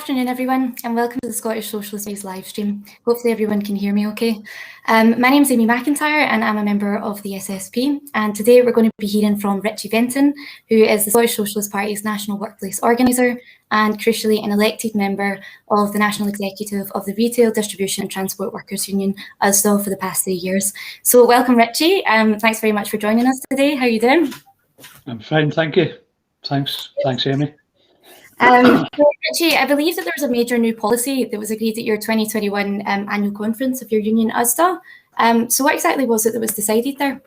afternoon, everyone, and welcome to the Scottish Socialist News live stream. Hopefully everyone can hear me okay. My name's Amy McIntyre and I'm a member of the SSP, and today we're going to be hearing from Richie Venton, who is the Scottish Socialist Party's National Workplace Organiser and, crucially, an elected member of the National Executive of the Retail, Distribution and Transport Workers Union, USDAW, for the past 3 years. So welcome, Richie. Thanks very much for joining us today. How are you doing? I'm fine, thank you. Thanks, Amy. Richie, I believe that there was a major new policy that was agreed at your 2021 annual conference of your union, USDAW. So what exactly was it that was decided there?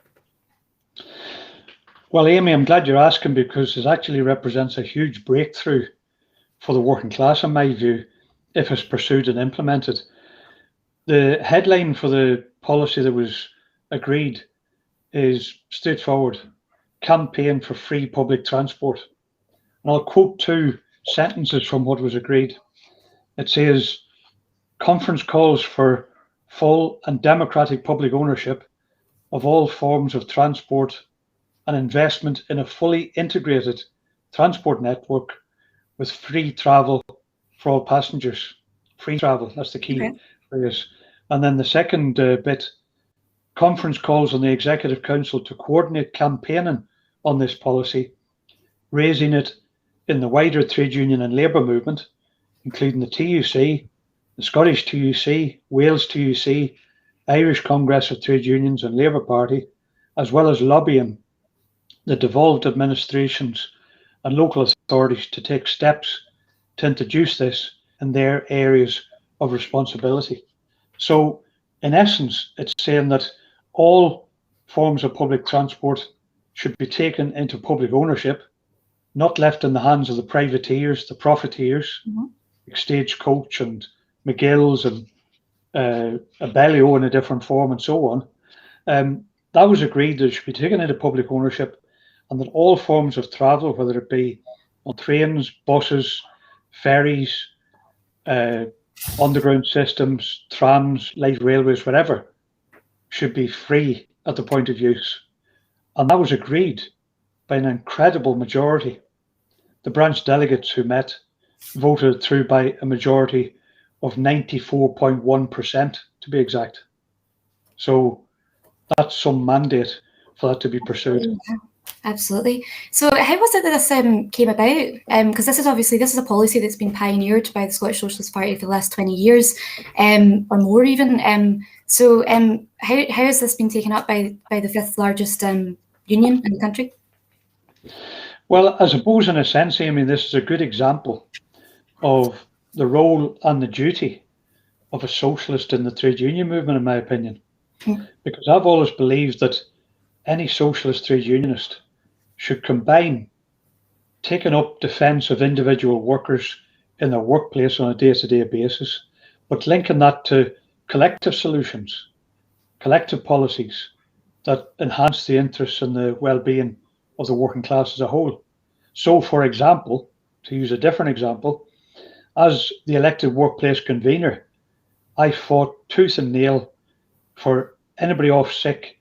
Well, Amy, I'm glad you're asking, because it actually represents a huge breakthrough for the working class, in my view, if it's pursued and implemented. The headline for the policy that was agreed is straightforward: campaign for free public transport. And I'll quote two sentences from what was agreed. It says, conference calls for full and democratic public ownership of all forms of transport and investment in a fully integrated transport network with free travel for all passengers. Free travel, that's the key phrase. And then the second bit, conference calls on the Executive Council to coordinate campaigning on this policy, raising it in the wider trade union and labour movement, including the TUC, the Scottish TUC, Wales TUC, Irish Congress of Trade Unions and Labour Party, as well as lobbying the devolved administrations and local authorities to take steps to introduce this in their areas of responsibility. So, in essence, it's saying that all forms of public transport should be taken into public ownership, not left in the hands of the privateers, the profiteers, like Stagecoach and McGill's and Abellio in a different form and so on. That was agreed that it should be taken into public ownership, and that all forms of travel, whether it be on trains, buses, ferries, underground systems, trams, light railways, whatever, should be free at the point of use. And that was agreed by an incredible majority. The branch delegates who met voted through by a majority of 94.1%, to be exact. So that's some mandate for that to be pursued. Yeah, absolutely. So how was it that this came about? Because this is a policy that's been pioneered by the Scottish Socialist Party for the last 20 years, or more even. So how has this been taken up by the fifth largest union in the country? Well, I suppose in a sense, Amy, this is a good example of the role and the duty of a socialist in the trade union movement, in my opinion. Because I've always believed that any socialist trade unionist should combine taking up defence of individual workers in their workplace on a day-to-day basis, but linking that to collective solutions, collective policies that enhance the interests and the well-being of the working class as a whole. So, for example, to use a different example, as the elected workplace convener, I fought tooth and nail for anybody off sick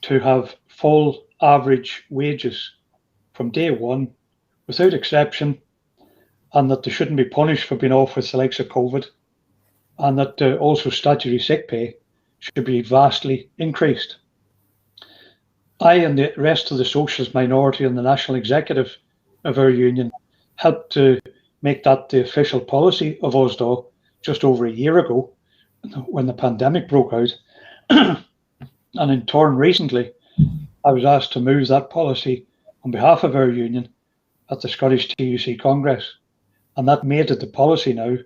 to have full average wages from day one, without exception, and that they shouldn't be punished for being off with the likes of COVID, and that also statutory sick pay should be vastly increased. I and the rest of the socialist minority and the national executive of our union helped to make that the official policy of USDAW just over a year ago, when the pandemic broke out. And in turn, recently, I was asked to move that policy on behalf of our union at the Scottish TUC Congress. And that made it the policy now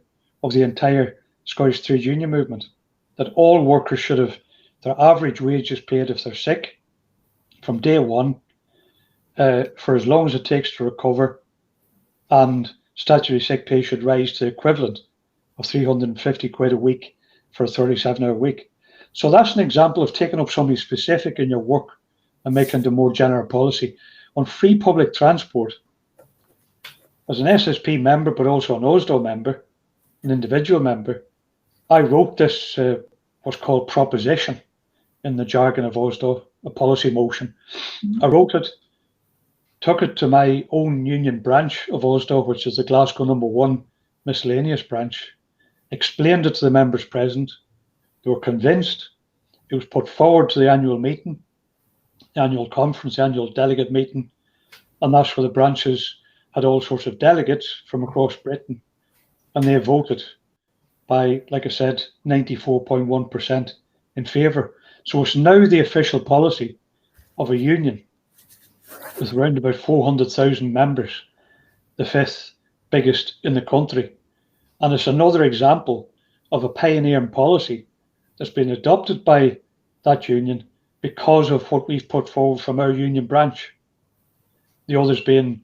of the entire Scottish trade union movement, that all workers should have their average wages paid if they're sick from day one, for as long as it takes to recover, and statutory sick pay should rise to the equivalent of 350 quid a week for a 37-hour week. So that's an example of taking up something specific in your work and making it a more general policy. On free public transport, as an SSP member, but also an USDAW member, an individual member, I wrote this, what's called proposition in the jargon of USDAW, a policy motion. I wrote it, took it to my own union branch of USDAW, which is the Glasgow #1 miscellaneous branch, explained it to the members present. They were convinced. It was put forward to the annual meeting, the annual conference, the annual delegate meeting, and that's where the branches had all sorts of delegates from across Britain, and they voted by, like I said, 94.1% in favour. So it's now the official policy of a union with around about 400,000 members, the fifth biggest in the country. And it's another example of a pioneering policy that's been adopted by that union because of what we've put forward from our union branch. The others being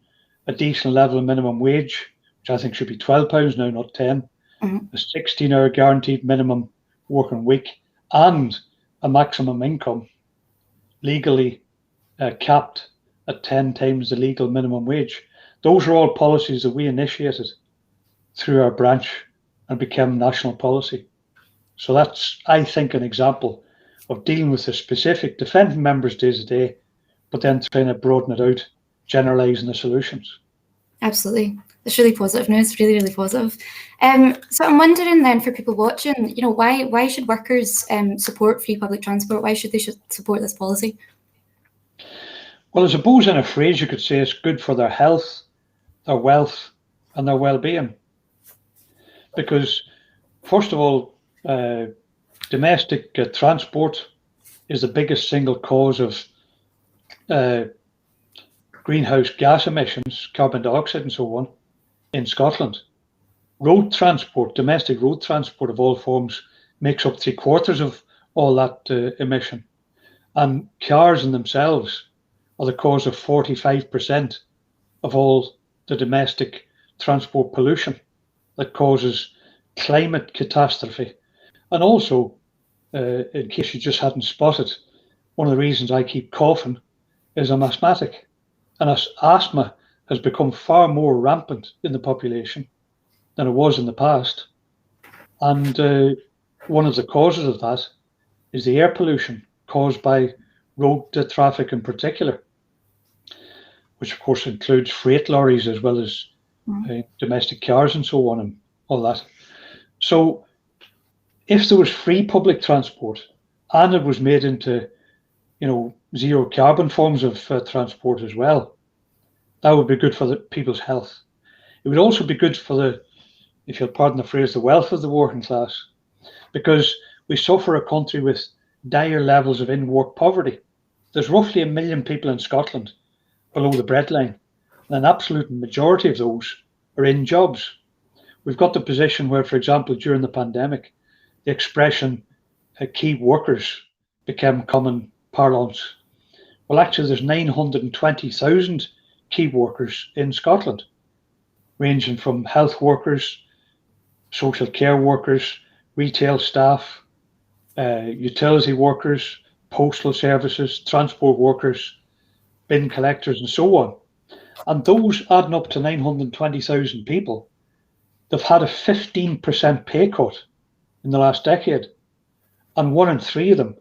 a decent level of minimum wage, which I think should be £12 now, not 10, a 16-hour guaranteed minimum working week, and a maximum income legally capped at 10 times the legal minimum wage. Those are all policies that we initiated through our branch and became national policy. So that's, I think, an example of dealing with the specific, defending members day to day, but then trying to broaden it out, generalising the solutions. Absolutely. It's really positive news, really, really positive. So I'm wondering then, for people watching, why should workers support free public transport? Why should they support this policy? Well, I suppose in a phrase you could say it's good for their health, their wealth, and their well-being. Because, first of all, domestic transport is the biggest single cause of greenhouse gas emissions, carbon dioxide and so on, in Scotland. Road transport, domestic road transport of all forms, makes up 3/4 of all that emission. And cars in themselves are the cause of 45% of all the domestic transport pollution that causes climate catastrophe. And also, in case you just hadn't spotted, one of the reasons I keep coughing is I'm asthmatic. And asthma has become far more rampant in the population than it was in the past. And one of the causes of that is the air pollution caused by road traffic in particular, which of course includes freight lorries as well as domestic cars and so on and all that. So if there was free public transport and it was made into, zero carbon forms of transport as well, that would be good for the people's health. It would also be good for the, if you'll pardon the phrase, the wealth of the working class, because we suffer a country with dire levels of in-work poverty. There's roughly 1 million people in Scotland below the breadline, and an absolute majority of those are in jobs. We've got the position where, for example, during the pandemic, the expression key workers became common parlance. Well, actually, there's 920,000 key workers in Scotland, ranging from health workers, social care workers, retail staff, utility workers, postal services, transport workers, bin collectors, and so on. And those adding up to 920,000 people, they've had a 15% pay cut in the last decade. And 1 in 3 of them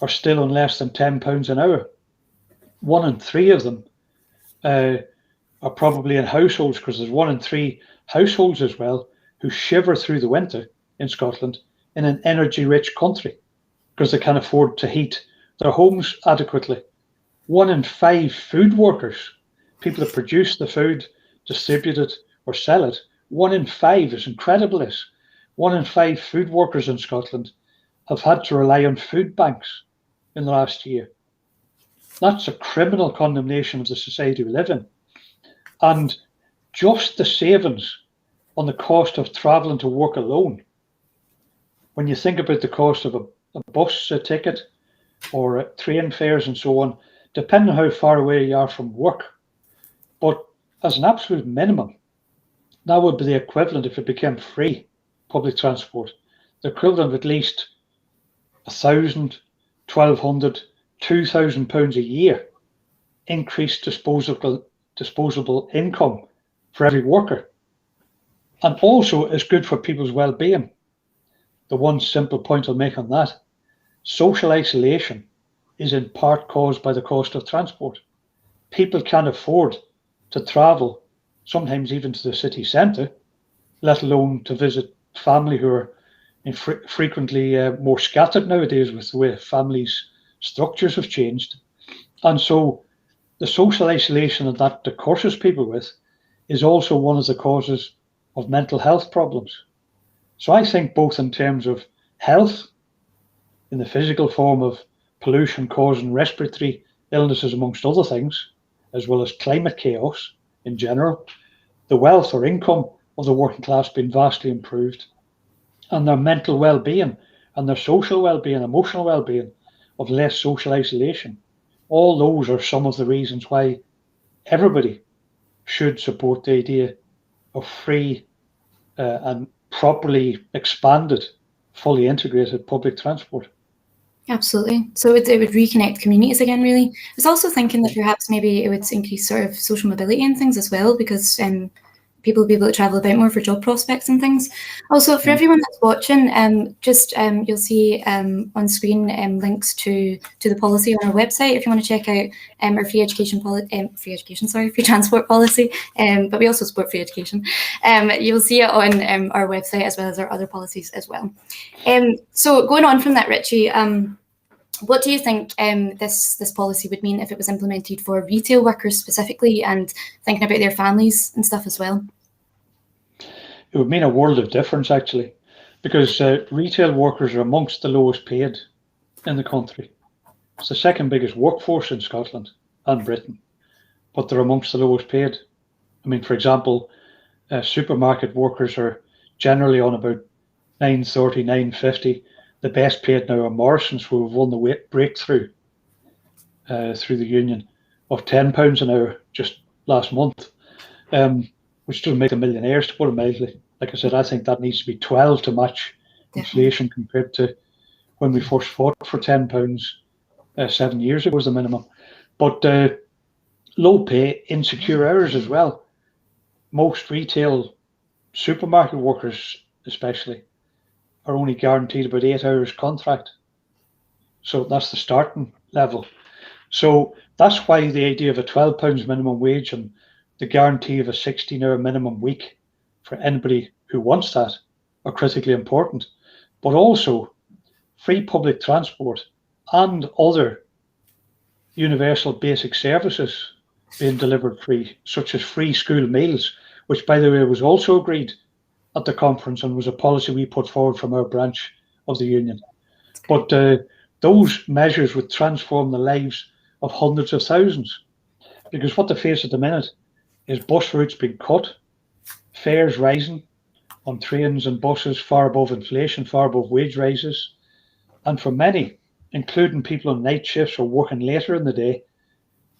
are still on less than £10 an hour. 1 in 3 of them are probably in households, because there's 1 in 3 households as well who shiver through the winter in Scotland in an energy-rich country because they can't afford to heat their homes adequately. 1 in 5 food workers, people that produce the food, distribute it or sell it, 1 in 5 is incredible. This 1 in 5 food workers in Scotland have had to rely on food banks in the last year. That's a criminal condemnation of the society we live in. And just the savings on the cost of travelling to work alone, when you think about the cost of a bus ticket or train fares and so on, depending on how far away you are from work, but as an absolute minimum, that would be the equivalent, if it became free public transport, the equivalent of at least £1,000, £1,200, £2,000 a year increased disposable income for every worker. And also is good for people's well-being. The one simple point I'll make on that, social isolation is in part caused by the cost of transport. People can't afford to travel, sometimes even to the city centre, let alone to visit family who are frequently more scattered nowadays with the way families' structures have changed. And so the social isolation that curses people with is also one of the causes of mental health problems. So I think both in terms of health, in the physical form of pollution causing respiratory illnesses, amongst other things, as well as climate chaos in general, the wealth or income of the working class being vastly improved, and their mental well-being and their social well-being, emotional well-being, of less social isolation. All those are some of the reasons why everybody should support the idea of free and properly expanded, fully integrated public transport. Absolutely. So it would reconnect communities again, really. I was also thinking that perhaps maybe it would increase sort of social mobility and things as well, because people will be able to travel about more for job prospects and things. Also, for everyone that's watching, you'll see on screen links to the policy on our website if you want to check out our free transport policy. But we also support free education. You'll see it on our website as well as our other policies as well. So going on from that, Richie, what do you think this policy would mean if it was implemented for retail workers specifically, and thinking about their families and stuff as well? It would mean a world of difference, actually, because retail workers are amongst the lowest paid in the country. It's the second biggest workforce in Scotland and Britain, but they're amongst the lowest paid. I mean, for example, supermarket workers are generally on about $9.30, $9.50. The best paid now are Morrison's, who have won the breakthrough through the union of £10 an hour just last month, which doesn't make them millionaires, to put it mildly. Like I said, I think that needs to be 12 to match inflation compared to when we first fought for £10 7 years ago was the minimum. But low pay, insecure hours as well. Most retail supermarket workers, especially, are only guaranteed about 8 hours contract. So that's the starting level. So that's why the idea of a £12 minimum wage and the guarantee of a 16-hour minimum week for anybody who wants that are critically important. But also free public transport and other universal basic services being delivered free, such as free school meals, which, by the way, was also agreed at the conference and was a policy we put forward from our branch of the union. But those measures would transform the lives of hundreds of thousands, because what they face at the minute is bus routes being cut, fares rising on trains and buses far above inflation, far above wage rises, and for many, including people on night shifts or working later in the day,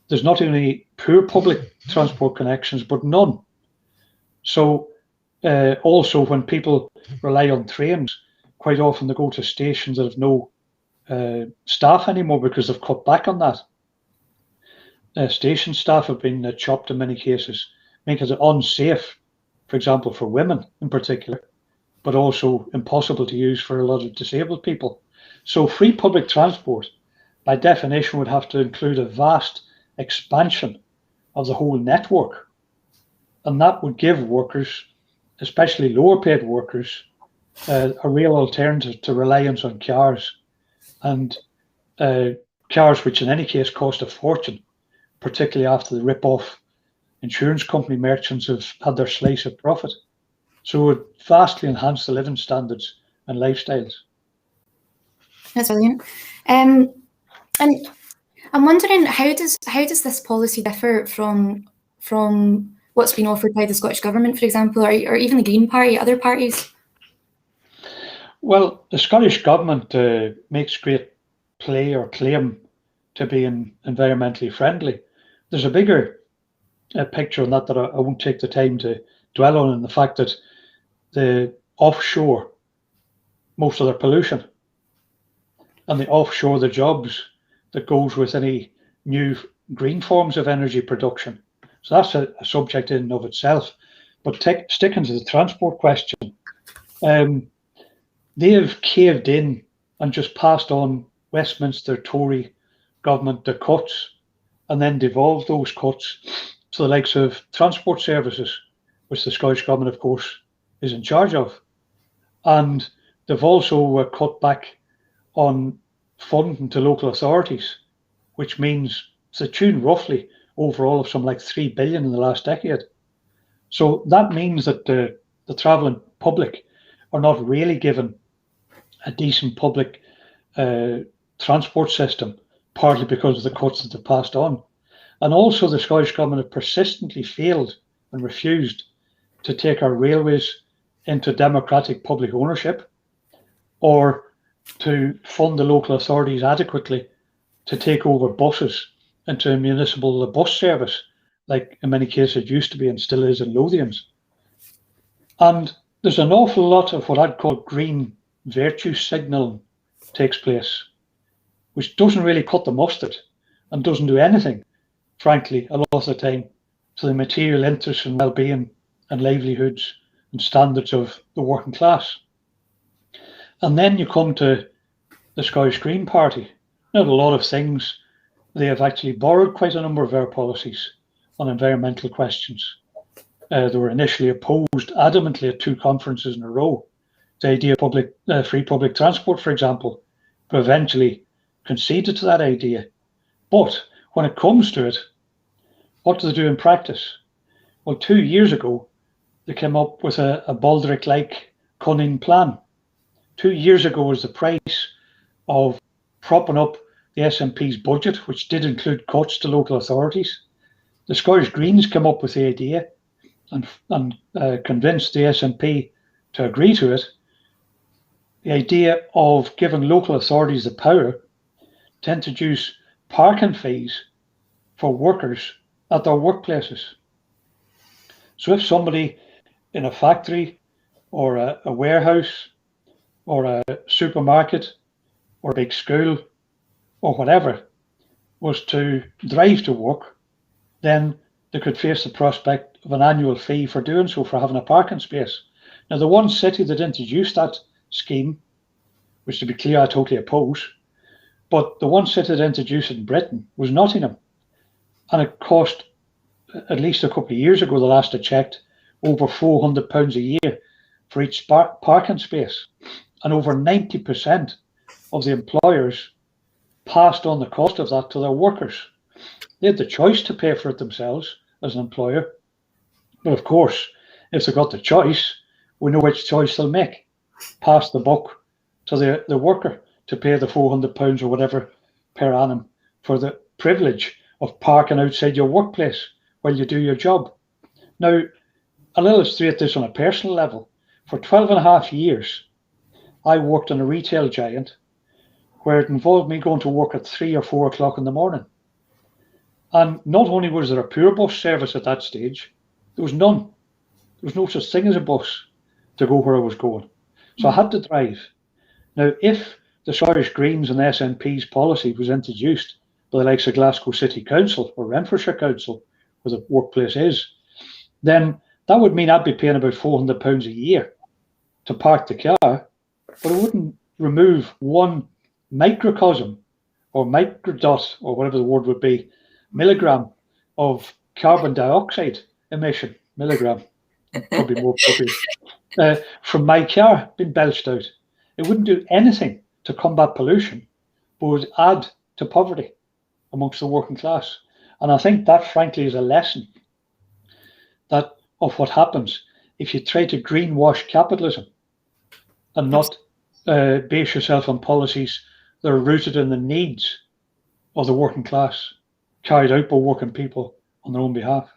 there's not only poor public transport connections, but none. So also, when people rely on trains, quite often they go to stations that have no staff anymore because they've cut back on that. Station staff have been chopped in many cases, making it unsafe, for example, for women in particular, but also impossible to use for a lot of disabled people. So free public transport, by definition, would have to include a vast expansion of the whole network. And that would give workers, especially lower paid workers, a real alternative to reliance on cars, and cars which in any case cost a fortune, particularly after the rip-off insurance company merchants have had their slice of profit. So it would vastly enhance the living standards and lifestyles. That's brilliant. And I'm wondering, how does this policy differ from what's been offered by the Scottish Government, for example, or even the Green Party, other parties? Well, the Scottish Government makes great play or claim to being environmentally friendly. There's a bigger picture on that I won't take the time to dwell on, in the fact that the offshore, most of their pollution, and the offshore, the jobs that goes with any new green forms of energy production. So that's a subject in and of itself. But sticking to the transport question, they have caved in and just passed on Westminster Tory government the cuts, and then devolved those cuts to the likes of transport services, which the Scottish Government, of course, is in charge of. And they've also cut back on funding to local authorities, which means it's a tune roughly overall of some like 3 billion in the last decade. So that means that the travelling public are not really given a decent public transport system, partly because of the cuts that they've passed on. And also the Scottish Government have persistently failed and refused to take our railways into democratic public ownership, or to fund the local authorities adequately to take over buses into a municipal bus service, like in many cases it used to be and still is in Lothians. And there's an awful lot of what I'd call green virtue signalling takes place, which doesn't really cut the mustard and doesn't do anything, frankly, a lot of the time, to the material interests and well-being and livelihoods and standards of the working class. And then you come to the Scottish Green Party. Now, a lot of things, they have actually borrowed quite a number of our policies on environmental questions. They were initially opposed adamantly at 2 conferences in a row. The idea of free public transport, for example, but eventually conceded to that idea. But when it comes to it, what do they do in practice? Well, 2 years ago, they came up with a Baldrick-like cunning plan. 2 years ago was the price of propping up the SNP's budget, which did include cuts to local authorities. The Scottish Greens came up with the idea and convinced the SNP to agree to it. The idea of giving local authorities the power to introduce parking fees for workers at their workplaces. So if somebody in a factory or a warehouse or a supermarket or a big school or whatever was to drive to work, then they could face the prospect of an annual fee for doing so, for having a parking space. Now, the one city that introduced that scheme, which to be clear, I totally oppose, but the one city that introduced it in Britain was Nottingham. And it cost, at least a couple of years ago, the last I checked, over £400 a year for each parking space. And over 90% of the employers passed on the cost of that to their workers. They had the choice to pay for it themselves as an employer. But of course, if they got the choice, we know which choice they'll make. Pass the buck to the worker to pay the £400 or whatever per annum for the privilege of parking outside your workplace while you do your job. Now, I'll illustrate this on a personal level. For 12 and a half years, I worked in a retail giant where it involved me going to work at 3 or 4 o'clock in the morning. And not only was there a poor bus service at that stage, there was none. There was no such thing as a bus to go where I was going. So I had to drive. Now, if the Scottish Greens and SNP's policy was introduced by the likes of Glasgow City Council or Renfrewshire Council, where the workplace is, then that would mean I'd be paying about £400 a year to park the car, but it wouldn't remove one microcosm or microdot or whatever the word would be, milligram of carbon dioxide emission, milligram, probably more appropriate, from my car being belched out. It wouldn't do anything to combat pollution, but would add to poverty amongst the working class. And I think that, frankly, is a lesson that of what happens if you try to greenwash capitalism and not base yourself on policies that are rooted in the needs of the working class, carried out by working people on their own behalf.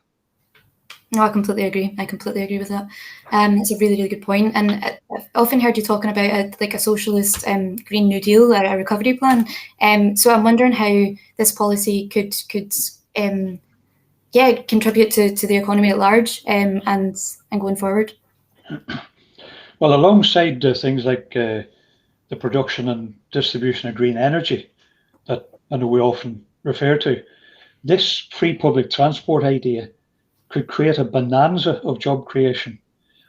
No, I completely agree. I completely agree with that. It's a really, really good point. And I've often heard you talking about a socialist Green New Deal, a recovery plan. So I'm wondering how this policy could contribute to the economy at large and going forward. Well, alongside things like the production and distribution of green energy that I know we often refer to, this free public transport idea could create a bonanza of job creation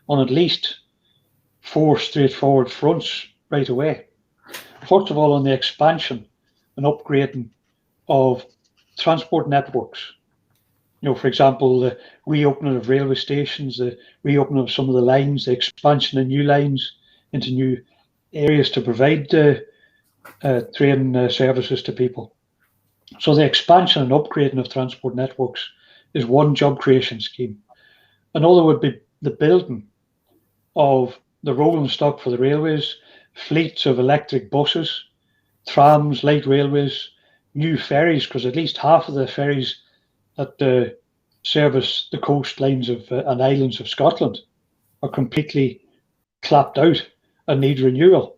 on at least 4 straightforward fronts right away. First of all, on the expansion and upgrading of transport networks. for example, the reopening of railway stations, the reopening of some of the lines, the expansion of new lines into new areas to provide train services to people. So the expansion and upgrading of transport networks is one job creation scheme. Another would be the building of the rolling stock for the railways, fleets of electric buses, trams, light railways, new ferries, because at least half of the ferries that service the coastlines of and islands of Scotland are completely clapped out and need renewal,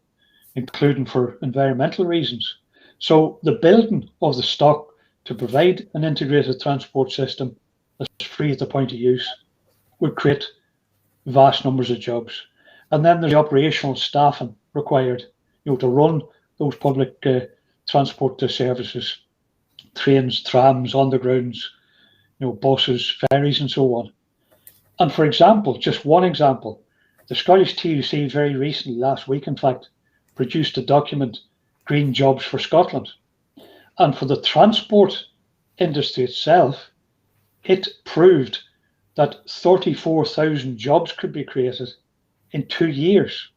including for environmental reasons. So the building of the stock to provide an integrated transport system that's free at the point of use would create vast numbers of jobs. And then there's the operational staffing required, to run those public transport services, trains, trams, undergrounds, buses, ferries, and so on. And for example, just one example, the Scottish TUC very recently, last week in fact, produced a document, Green Jobs for Scotland. And for the transport industry itself, it proved that 34,000 jobs could be created in 2 years,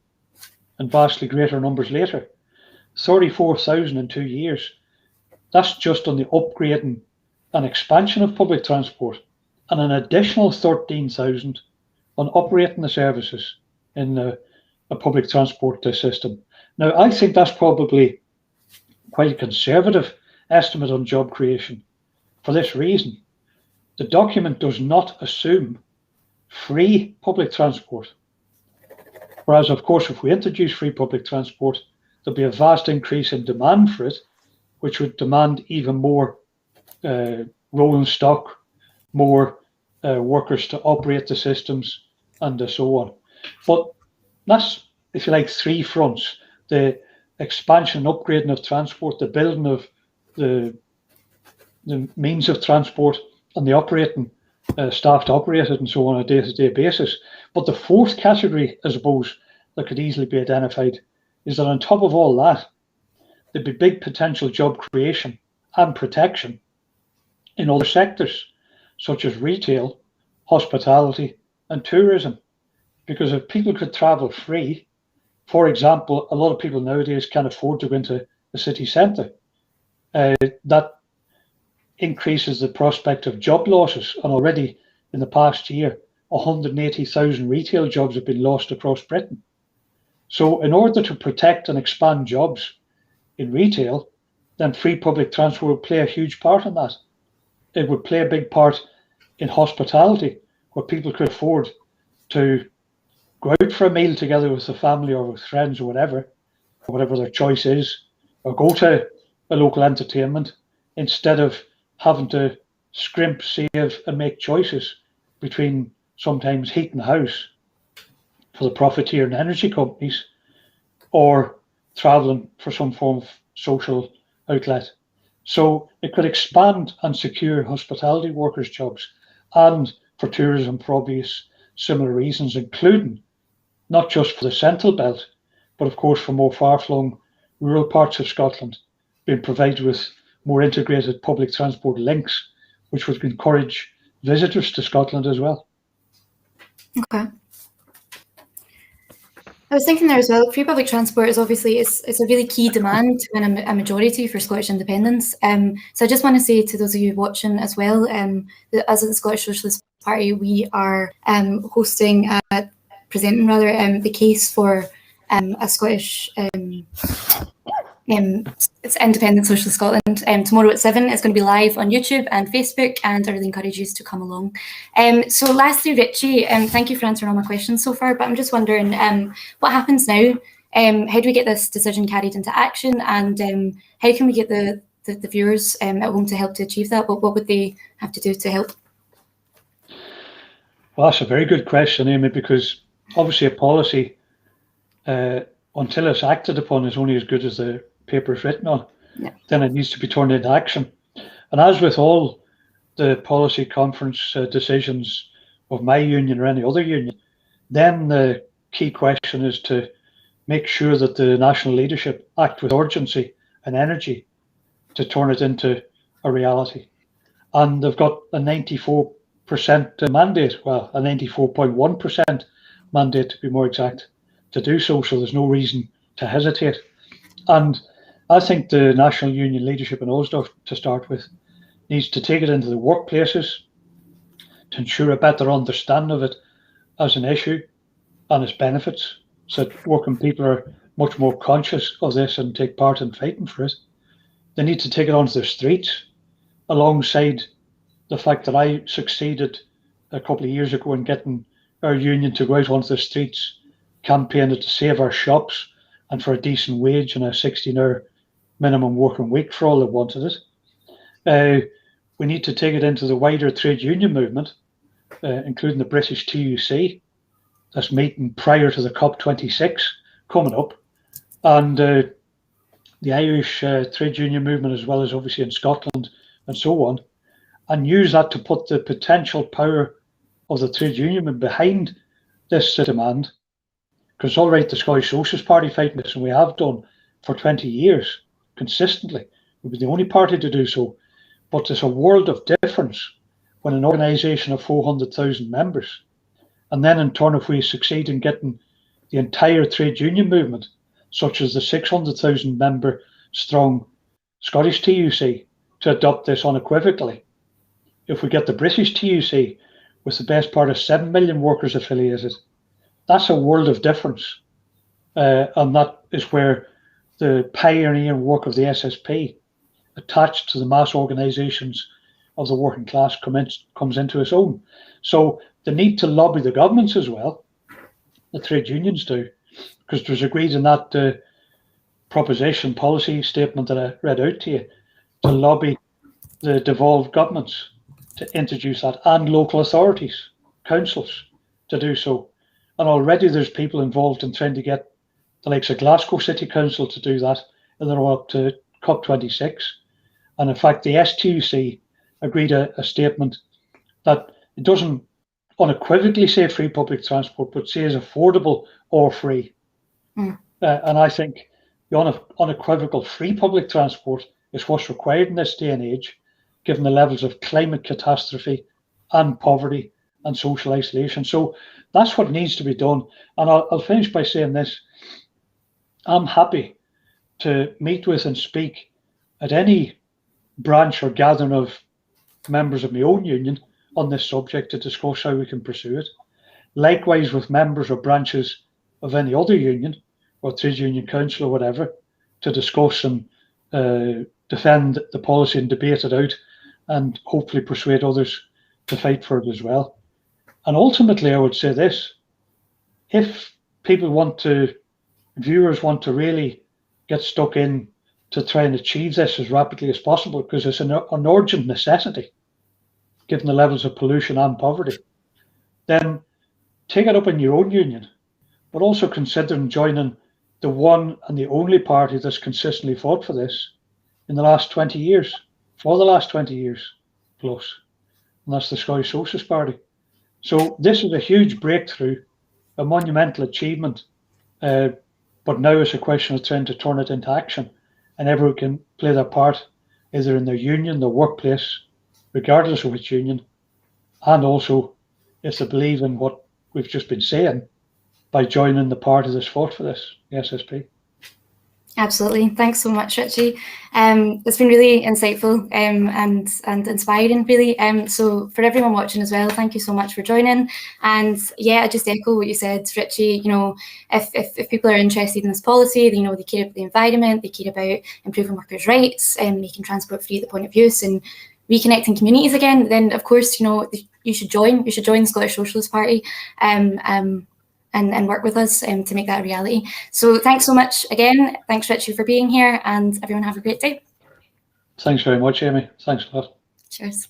and vastly greater numbers later. 34,000 in 2 years. That's just on the upgrading and expansion of public transport, and an additional 13,000 on operating the services in a public transport system. Now, I think that's probably quite a conservative estimate on job creation for this reason. The document does not assume free public transport. Whereas, of course, if we introduce free public transport, there'll be a vast increase in demand for it, which would demand even more rolling stock, more workers to operate the systems, and so on. But that's, if you like, three fronts: the expansion and upgrading of transport, the building of the means of transport, and the operating staff to operate it, and so on a day-to-day basis. But the fourth category, I suppose, that could easily be identified is that on top of all that, there'd be big potential job creation and protection in other sectors, such as retail, hospitality, and tourism. Because if people could travel free, for example, a lot of people nowadays can't afford to go into the city centre. That increases the prospect of job losses, and already in the past year, 180,000 retail jobs have been lost across Britain. So in order to protect and expand jobs in retail, then free public transport would play a huge part in that. It would play a big part in hospitality, where people could afford to go out for a meal together with the family or with friends or whatever their choice is, or go to a local entertainment instead of having to scrimp, save, and make choices between sometimes heating the house for the profiteering energy companies or traveling for some form of social outlet. So it could expand and secure hospitality workers' jobs, and for tourism for obvious similar reasons, including not just for the central belt, but of course for more far-flung rural parts of Scotland, being provided with more integrated public transport links, which would encourage visitors to Scotland as well. Okay. I was thinking there as well, free public transport is obviously, it's a really key demand to win a majority for Scottish independence. So I just want to say to those of you watching as well, that as the Scottish Socialist Party, we are presenting the case for a Scottish it's Independent Socialist Scotland. Tomorrow at 7, it's going to be live on YouTube and Facebook, and I really encourage you to come along. So lastly, Richie, thank you for answering all my questions so far, but I'm just wondering what happens now? How do we get this decision carried into action, and how can we get the viewers at home to help to achieve that? What would they have to do to help? Well, that's a very good question, Amy, because obviously a policy, until it's acted upon, is only as good as the paper is written on. Yeah. Then it needs to be turned into action. And as with all the policy conference decisions of my union or any other union, then the key question is to make sure that the national leadership act with urgency and energy to turn it into a reality. and they've got a 94% mandate, well, a 94.1% mandate to be more exact, to do so. So there's no reason to hesitate. And I think the National Union leadership in USDAW, to start with, needs to take it into the workplaces to ensure a better understanding of it as an issue and its benefits, so that working people are much more conscious of this and take part in fighting for it. They need to take it onto the streets, alongside the fact that I succeeded a couple of years ago in getting our union to go out onto the streets, campaigning to save our shops and for a decent wage and a 16-hour minimum working week for all that wanted it. We need to take it into the wider trade union movement, including the British TUC, that's meeting prior to the COP26 coming up, and the Irish trade union movement, as well as obviously in Scotland and so on, and use that to put the potential power of the trade union behind this demand. Because it's all right, the Scottish Socialist Party fighting this, and we have done for 20 years consistently. We've been the only party to do so. But there's a world of difference when an organisation of 400,000 members, and then in turn, if we succeed in getting the entire trade union movement, such as the 600,000 member strong Scottish TUC, to adopt this unequivocally, if we get the British TUC with the best part of 7 million workers affiliated, that's a world of difference. And that is where the pioneering work of the SSP, attached to the mass organisations of the working class, comes into its own. So the need to lobby the governments as well, the trade unions do, because it was agreed in that proposition policy statement that I read out to you, to lobby the devolved governments to introduce that, and local authorities, councils, to do so. And already there's people involved in trying to get the likes of Glasgow City Council to do that in the run up to COP26. And in fact, the STUC agreed a statement that it doesn't unequivocally say free public transport, but says affordable or free. And I think the unequivocal free public transport is what's required in this day and age, given the levels of climate catastrophe and poverty and social isolation. So that's what needs to be done. And I'll finish by saying this. I'm happy to meet with and speak at any branch or gathering of members of my own union on this subject to discuss how we can pursue it. Likewise with members or branches of any other union or trade union council or whatever, to discuss and defend the policy and debate it out, and hopefully persuade others to fight for it as well. And ultimately, I would say this: if viewers want to really get stuck in to try and achieve this as rapidly as possible, because it's an urgent necessity, given the levels of pollution and poverty, then take it up in your own union, but also consider joining the one and the only party that's consistently fought for this in the last 20 years, for the last 20 years plus, and that's the Scottish Socialist Party. So this is a huge breakthrough, a monumental achievement, but now it's a question of trying to turn it into action, and everyone can play their part, either in their union, their workplace, regardless of which union, and also if they believe in what we've just been saying, by joining the party that's fought for this, the SSP. Absolutely. Thanks so much, Richie. It's been really insightful and inspiring, really. So for everyone watching as well, thank you so much for joining. And yeah, I just echo what you said, Richie. You know, if people are interested in this policy, they care about the environment, they care about improving workers' rights and making transport free at the point of use and reconnecting communities again, then of course, you should join. You should join the Scottish Socialist Party. And work with us to make that a reality. So thanks so much again. Thanks, Richie, for being here, and everyone have a great day. Thanks very much, Amy. Thanks a lot. Cheers.